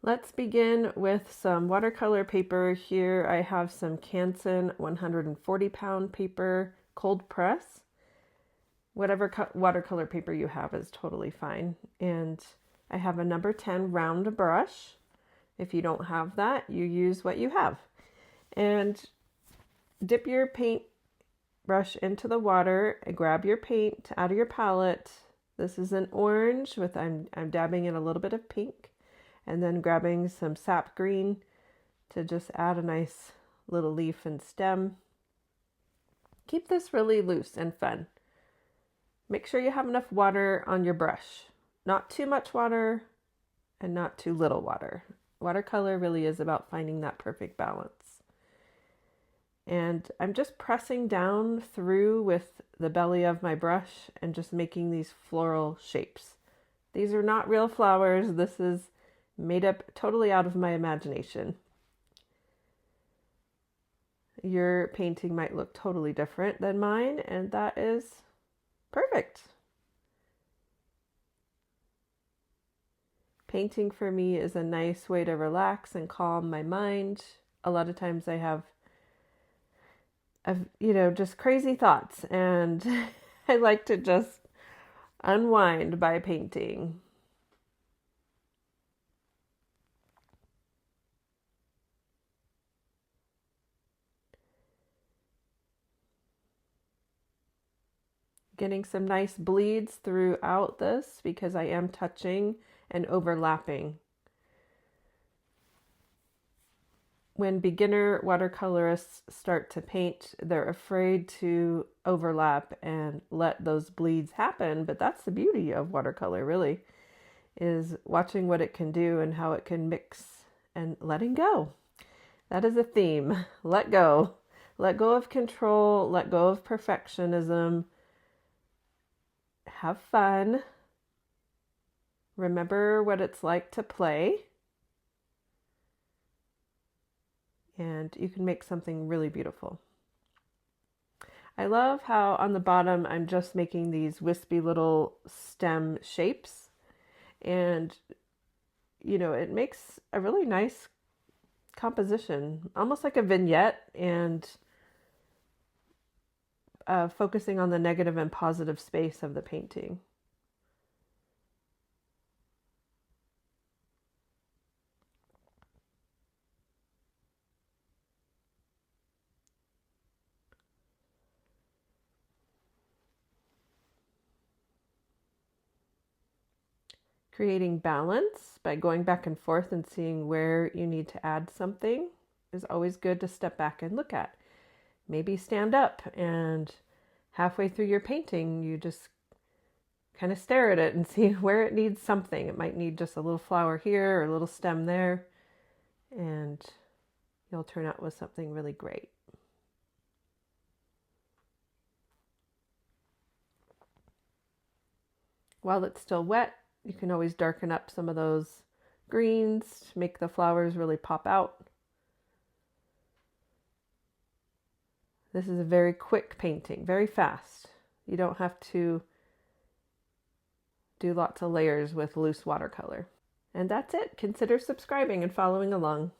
Let's begin with some watercolor paper. Here I have some Canson 140-pound paper, cold press. Whatever watercolor paper you have is totally fine. And I have a number 10 round brush. If you don't have that, you use what you have. And dip your paint brush into the water and grab your paint out of your palette. This is an orange with I'm dabbing in a little bit of pink. And then grabbing some sap green to just add a nice little leaf and stem. Keep this really loose and fun. Make sure you have enough water on your brush. Not too much water and not too little water. Watercolor really is about finding that perfect balance. And I'm just pressing down through with the belly of my brush and just making these floral shapes. These are not real flowers. This is made up totally out of my imagination. Your painting might look totally different than mine, and that is perfect. Painting for me is a nice way to relax and calm my mind. A lot of times I have just crazy thoughts, and I like to just unwind by painting. Getting some nice bleeds throughout this because I am touching and overlapping. When beginner watercolorists start to paint, they're afraid to overlap and let those bleeds happen, but that's the beauty of watercolor, really, is watching what it can do and how it can mix and letting go. That is a theme. Let go. Let go of control, let go of perfectionism. Have fun. Remember what it's like to play. And you can make something really beautiful. I love how on the bottom I'm just making these wispy little stem shapes. And, it makes a really nice composition, almost like a vignette, and focusing on the negative and positive space of the painting. Creating balance by going back and forth and seeing where you need to add something is always good to step back and look at. Maybe stand up and halfway through your painting, you just kind of stare at it and see where it needs something. It might need just a little flower here or a little stem there, and you'll turn out with something really great. While it's still wet, you can always darken up some of those greens to make the flowers really pop out. This is a very quick painting, very fast. You don't have to do lots of layers with loose watercolor. And that's it. Consider subscribing and following along.